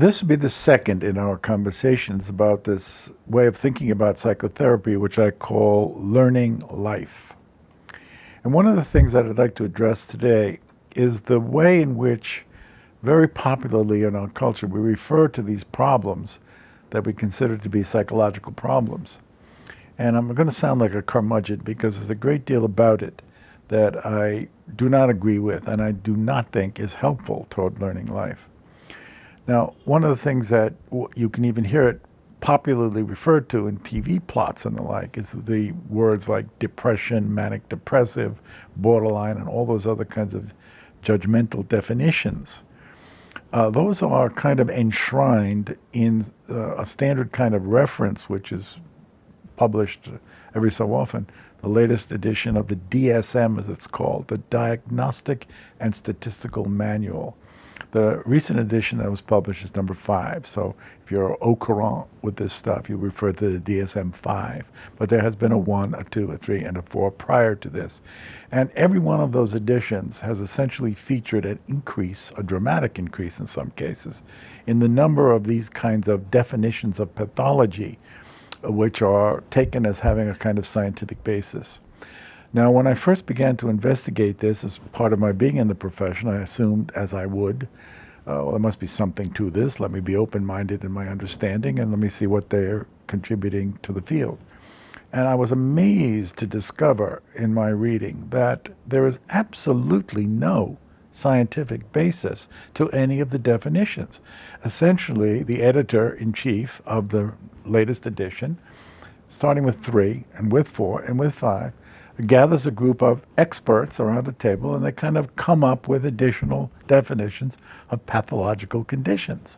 This will be the second in our conversations about this way of thinking about psychotherapy, which I call learning life. And one of the things that I'd like to address today is the way in which, very popularly in our culture, we refer to these problems that we consider to be psychological problems. And I'm going to sound like a curmudgeon because there's a great deal about it that I do not agree with and I do not think is helpful toward learning life. Now, one of the things that you can even hear it popularly referred to in TV plots and the like is the words like depression, manic depressive, borderline, and all those other kinds of judgmental definitions. Those are kind of enshrined in a standard kind of reference, which is published every so often, the latest edition of the DSM, as it's called, the Diagnostic and Statistical Manual. The recent edition that was published is number 5. So if you're au courant with this stuff, you refer to the DSM-5. But there has been a 1, a 2, a 3, and a 4 prior to this. And every one of those editions has essentially featured an increase, a dramatic increase in some cases, in the number of these kinds of definitions of pathology, which are taken as having a kind of scientific basis. Now, when I first began to investigate this as part of my being in the profession, I assumed, as I would, well, there must be something to this. Let me be open-minded in my understanding, and let me see what they're contributing to the field. And I was amazed to discover in my reading that there is absolutely no scientific basis to any of the definitions. Essentially, the editor-in-chief of the latest edition, starting with 3 and with 4 and with 5, gathers a group of experts around a table and they kind of come up with additional definitions of pathological conditions.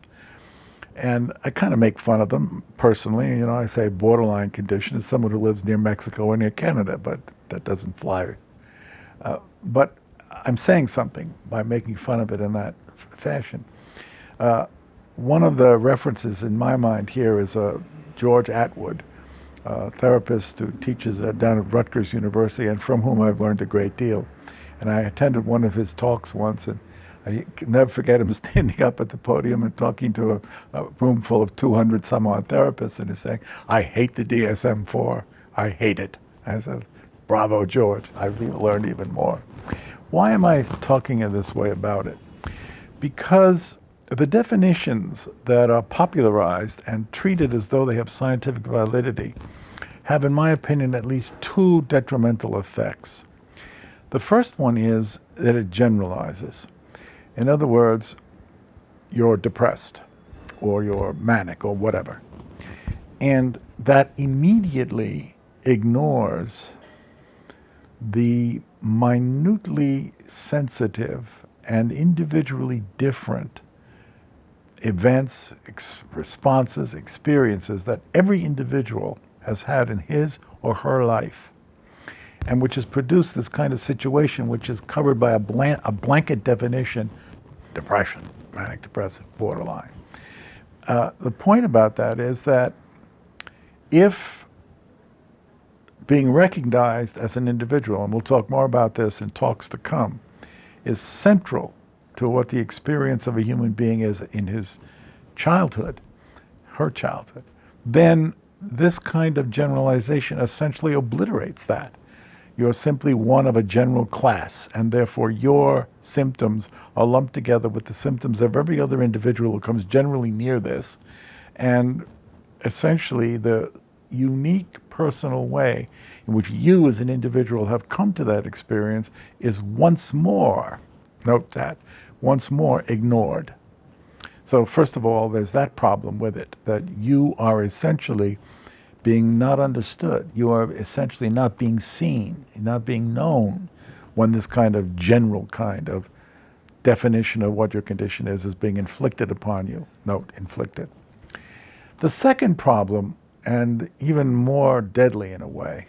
And I kind of make fun of them personally. You know, I say borderline condition is someone who lives near Mexico or near Canada, but that doesn't fly. But I'm saying something by making fun of it in that fashion. One of the references in my mind here is George Atwood, a therapist who teaches down at Rutgers University and from whom I've learned a great deal. And I attended one of his talks once, and I can never forget him standing up at the podium and talking to a room full of 200 some odd therapists, and he's saying, "I hate the DSM-4. I hate it." I said, "Bravo, George. I've learned even more." Why am I talking in this way about it? Because the definitions that are popularized and treated as though they have scientific validity have, in my opinion, at least 2 detrimental effects. The first one is that it generalizes. In other words, you're depressed or you're manic or whatever. And that immediately ignores the minutely sensitive and individually different events, responses, experiences that every individual has had in his or her life, and which has produced this kind of situation which is covered by a blanket definition: depression, manic depressive, borderline. The point about that is that if being recognized as an individual, and we'll talk more about this in talks to come, is central to what the experience of a human being is in his childhood, her childhood, then this kind of generalization essentially obliterates that. You're simply one of a general class, and therefore your symptoms are lumped together with the symptoms of every other individual who comes generally near this, and essentially the unique personal way in which you as an individual have come to that experience is once more, note that, once more ignored. So first of all, there's that problem with it, that you are essentially being not understood. You are essentially not being seen, not being known when this kind of general kind of definition of what your condition is being inflicted upon you. Note, inflicted. The second problem, and even more deadly in a way,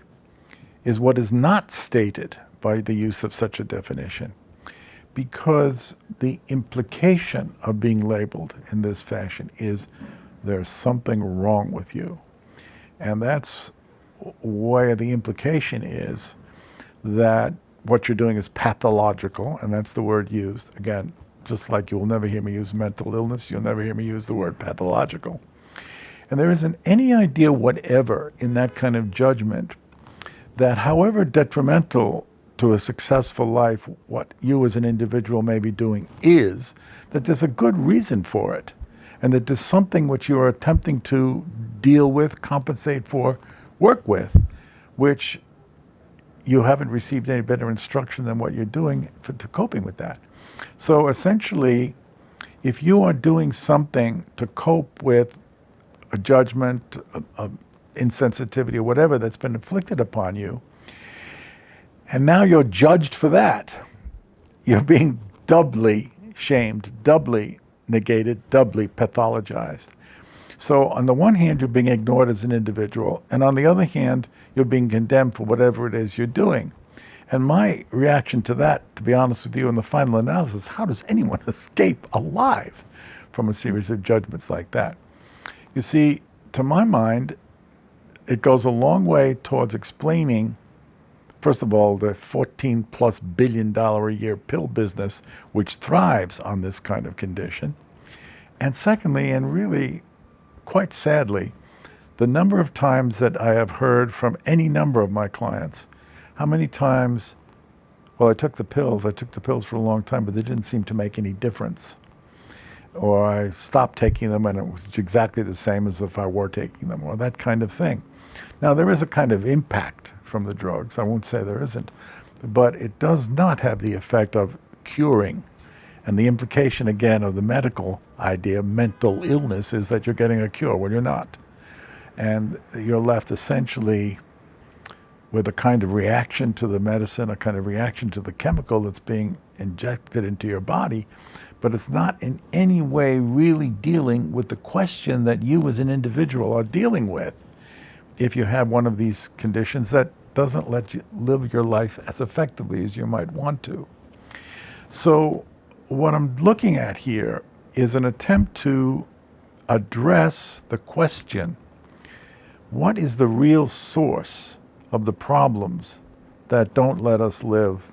is what is not stated by the use of such a definition, because the implication of being labeled in this fashion is there's something wrong with you. And that's where the implication is that what you're doing is pathological, and that's the word used. Again, just like you will never hear me use mental illness, you'll never hear me use the word pathological. And there isn't any idea whatever in that kind of judgment that however detrimental to a successful life what you as an individual may be doing is, that there's a good reason for it, and that there's something which you are attempting to deal with, compensate for, work with, which you haven't received any better instruction than what you're doing to coping with that. So essentially, if you are doing something to cope with a judgment, a insensitivity, or whatever that's been inflicted upon you, and now you're judged for that, you're being doubly shamed, doubly negated, doubly pathologized. So on the one hand, you're being ignored as an individual, and on the other hand, you're being condemned for whatever it is you're doing. And my reaction to that, to be honest with you, in the final analysis, how does anyone escape alive from a series of judgments like that? You see, to my mind, it goes a long way towards explaining, first of all, the $14+ billion a year pill business, which thrives on this kind of condition. And secondly, and really quite sadly, the number of times that I have heard from any number of my clients, how many times, well, I took the pills for a long time, but they didn't seem to make any difference. Or I stopped taking them and it was exactly the same as if I were taking them, or that kind of thing. Now, there is a kind of impact from the drugs. I won't say there isn't, but it does not have the effect of curing. And the implication, again, of the medical idea, mental illness, is that you're getting a cure when you're not. And you're left essentially with a kind of reaction to the medicine, a kind of reaction to the chemical that's being injected into your body, but it's not in any way really dealing with the question that you as an individual are dealing with if you have one of these conditions that doesn't let you live your life as effectively as you might want to. So what I'm looking at here is an attempt to address the question, what is the real source of the problems that don't let us live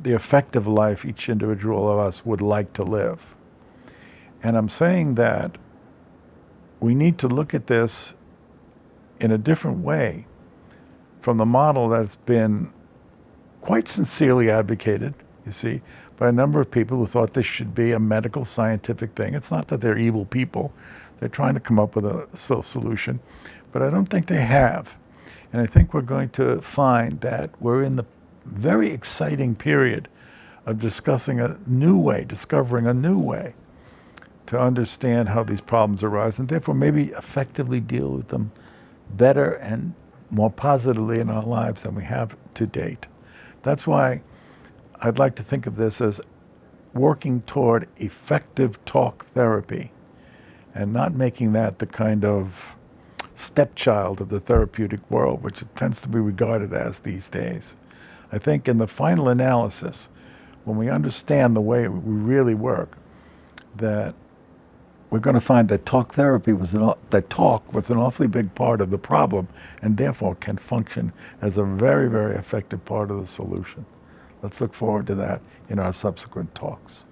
the effective life each individual of us would like to live? And I'm saying that we need to look at this in a different way from the model that's been quite sincerely advocated, you see, by a number of people who thought this should be a medical scientific thing. It's not that they're evil people. They're trying to come up with a solution, but I don't think they have. And I think we're going to find that we're in the very exciting period of discussing a new way, discovering a new way to understand how these problems arise, and therefore maybe effectively deal with them better and more positively in our lives than we have to date. That's why I'd like to think of this as working toward effective talk therapy and not making that the kind of stepchild of the therapeutic world, which it tends to be regarded as these days. I think in the final analysis, when we understand the way we really work, that we're going to find that talk therapy was an awfully big part of the problem, and therefore can function as a very, very effective part of the solution. Let's look forward to that in our subsequent talks.